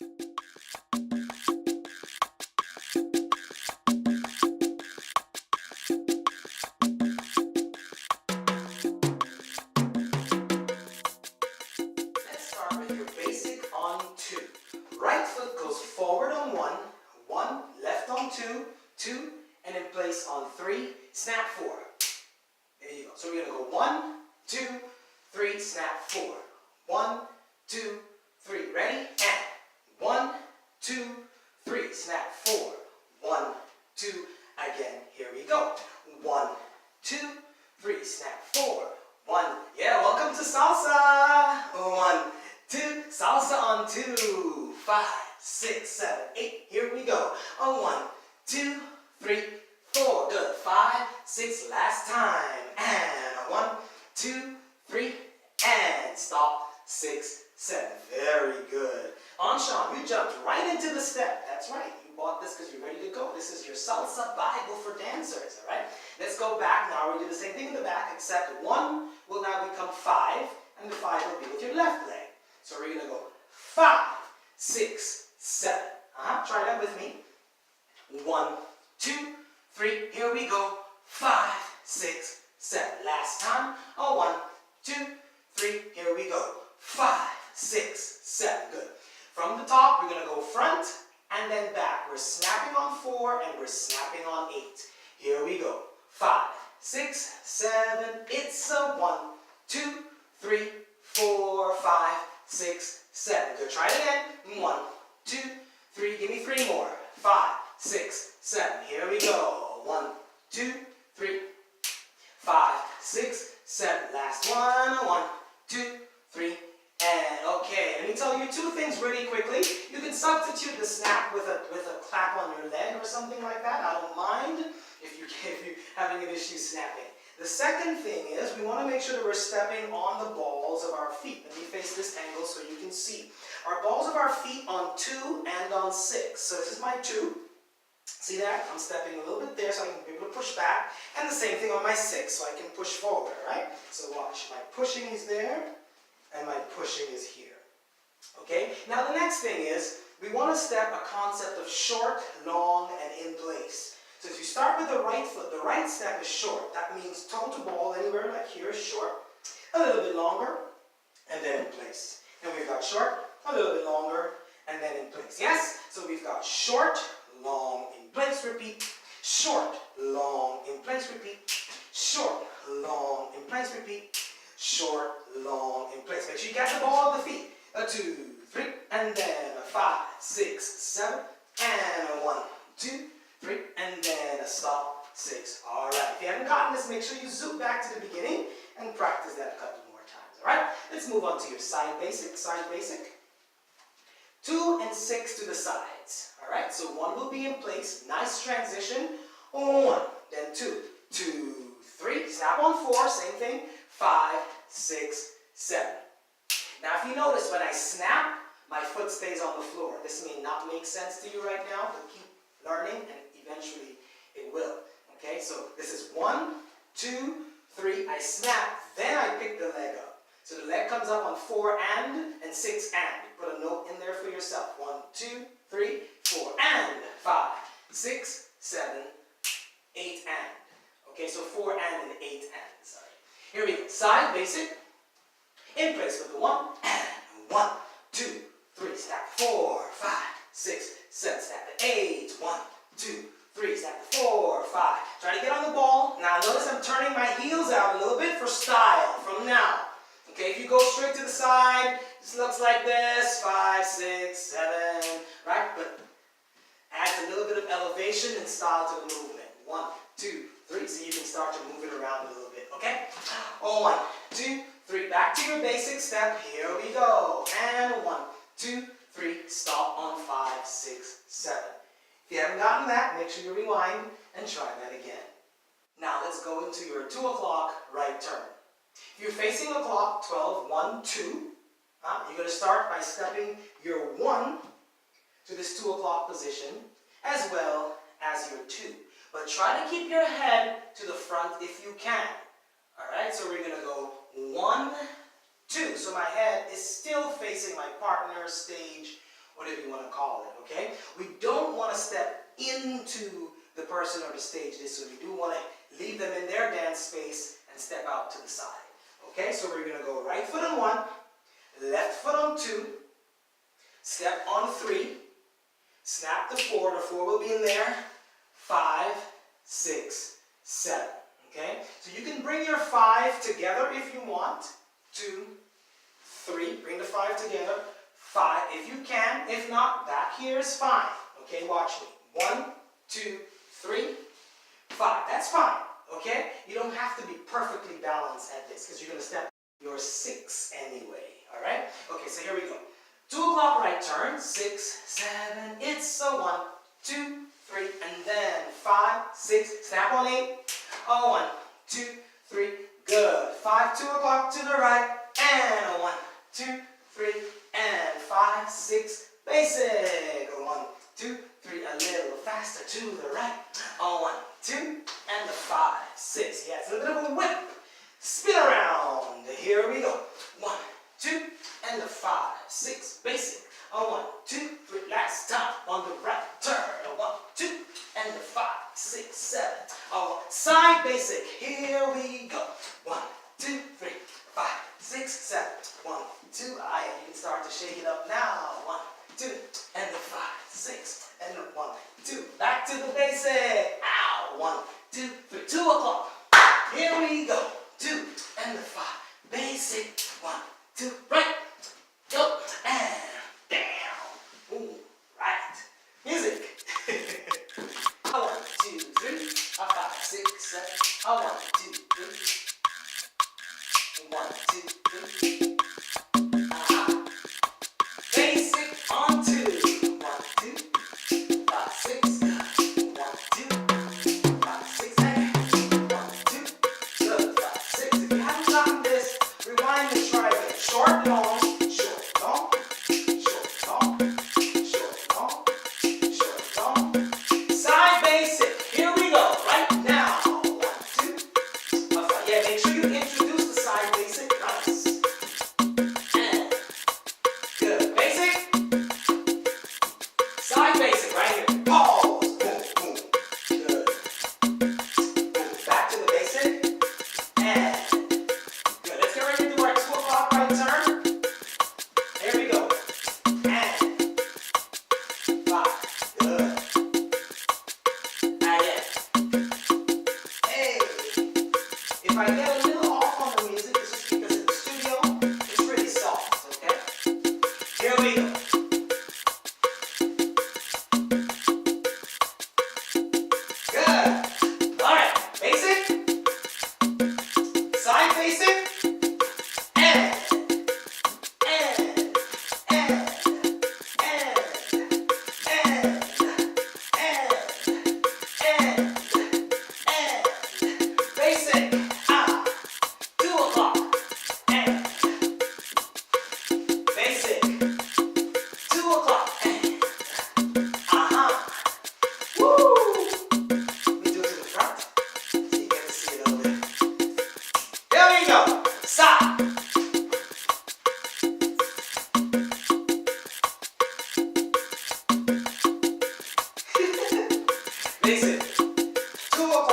Let's start with your basic on 2. Right foot goes forward on 1, 1, left on 2, 2, and in place on 3, snap 4. There you go. So we're going to go 1, 2, 3, snap 4. 1, 2, 3. Ready? And 1, 2, 3, snap 4. 1, 2, again. Here we go. 1, 2, 3, snap 4. 1. Yeah, welcome to salsa. 1, 2, salsa on 2. 5, 6, 7, 8. Here we go. 1, 2, 3, 4. Good. 5, 6. Last time. And 1, 2, 3, and stop. 6, 7. Very good. OnSean, you jumped right into the step. That's right. You bought this because you're ready to go. This is your Salsa Bible for dancers. All right. Let's go back now. We do the same thing in the back, except 1 will now become 5, and the 5 will be with your left leg. So we're going to go 5, 6, 7. Try that with me. 1, 2, 3. Here we go. 5, 6, 7. Last time. 1, 2, 3. Here we go. 5, 6, 7. Good. From the top, we're going to go front and then back. We're snapping on 4 and we're snapping on 8. Here we go. 5, 6, 7. It's a 1, 2, 3, 4, 5, 6, 7. Good. Try it again. 1, 2, 3. Give me 3 more. 5, 6, 7. Here we go. 1, 2, 3, 5, 6, 7. Last one. 1, 2, 3, and okay. Let me tell you 2 things really quickly. You can substitute the snap with a clap on your leg or something like that. I don't mind if you're having an issue snapping. The second thing is we want to make sure that we're stepping on the balls of our feet. Let me face this angle so you can see. Our balls of our feet on 2 and on 6. So this is my 2. See that? I'm stepping a little bit there so I can be able to push back. And the same thing on my 6 so I can push forward, right? So watch. My pushing is there and my pushing is here. Okay? Now the next thing is we want to step a concept of short, long, and in place. So if you start with the right foot, the right step is short. That means toe to ball anywhere like here is short. A little bit longer and then in place. And we've got short, a little bit longer, and then in place. Yes? So we've got short, long, in place, repeat. Short, long, in place, repeat. Short, long, in place, repeat. Short, long, in place. Make sure you get the ball of the feet. 2, 3, and then 5, 6, 7, and 1, 2, 3, and then a stop. 6. All right. If you haven't gotten this, make sure you zoom back to the beginning and practice that a couple more times. All right. Let's move on to your side basic. Side basic. 2 and 6 to the sides. All right. So 1 will be in place. Nice transition. 1, then 2, 2, 3. Snap on 4. Same thing. 5, 6, 7. Now if you notice when I snap, my foot stays on the floor. This may not make sense to you right now, but keep learning and eventually it will. Okay, so this is 1, 2, 3. I snap, then I pick the leg up. So the leg comes up on 4 and 6 and. Put a note in there for yourself. 1, 2, 3, 4 and 5, 6, 7, 8 and. Okay, so 4 and 8 and. Sorry. Here we go. Side basic. In place with the 1 and 1, 2, 3. Snap 4, 5, 6, 7. Snap the 8. 1, 2, 3. Snap the 4, 5. Try to get on the ball. Now notice I'm turning my heels out a little bit for style from now. Okay, if you go straight to the side, this looks like this. 5, 6, 7. Right? But adds a little bit of elevation and style to the movement. 1, 2, 3. So you can start to move it around a little bit. Okay? 1, 2, 3. Back to your basic step. Here we go. And 1, 2, 3. Stop on 5, 6, 7. If you haven't gotten that, make sure you rewind and try that again. Now let's go into your 2 o'clock right turn. If you're facing a clock, 12, 1, 2, you're going to start by stepping your 1 to this 2 o'clock position as well as your 2. But try to keep your head to the front if you can. Alright, so we're going to go 1, 2. So my head is still facing my partner, stage, what whatever you want to call it, okay? We don't want to step into the person or the stage this way. We do want to leave them in their dance space and step out to the side. Okay, so we're going to go right foot on 1, left foot on 2, step on 3, snap the 4 will be in there, 5, 6, 7. Okay, so you can bring your 5 together if you want. 2, 3, bring the 5 together. 5 if you can. If not, back here is fine. Okay, watch me. 1, 2, 3, 5. That's fine. Okay, you don't have to be perfectly balanced at this because you're going to step your 6 anyway. All right. Okay, so here we go. 2 o'clock right turn. 6, 7. It's a 1, 2, 3, and then 5, 6. Snap on 8. 1, 2, 3. Good. 5, 2 o'clock to the right, and a 1, 2, 3, and 5, 6. Basic. 1, 2, 3. A little faster to the right. 1, 2, and the 5, 6. Yeah, it's a little bit of a whip. Spin around. Here we go. 1, 2, and the 5, 6. Basic. 1, 2, 3. Last time on the right turn. 1, 2, and the 5, 6, 7. Side basic. Here we go. 1, 2, 3, 5, 6, 7. 1, 2. You can start to shake it up now. 1, 2, and the 5, 6, and the 1, 2. Back to the basic. Ow. 1, 2, 3. 2 o'clock. Here we go. 2 and the 5. Basic. 1, 2. Right. Go. And down. Ooh. Right. Music. 1, 2, 3. 5, 6, 7. 1, 2, 3. 1, 2, 3. Basic on 2. 1, 2. 5, 6. 1, 2. 5, 6. 1, 2. Good. 5, 6. If you haven't gotten this, rewind and try it. Short, long, short, long, short, long, short, long, short, long. Side basic. Here we go. Right now. 1, 2. Yeah, make sure you introduce the side basic. Nice. And good. Basic. Side basic right here. Pause. Boom, boom. Good. Boom. Back to the basic. And good. Let's get ready to do our 2 o'clock right turn. Here we go. And 5. Good. Yeah. Hey. If I get a little off on the music, it's just because in the studio, it's really soft, okay? Here we go. Good. All right. Basic. Side basic. And. And. And. Basic. 2 o'clock. And. Basic. 2 o'clock. And. Woo! We do it to the front. So you get to see it a little bit. There we go. Side. Basic. 2 o'clock.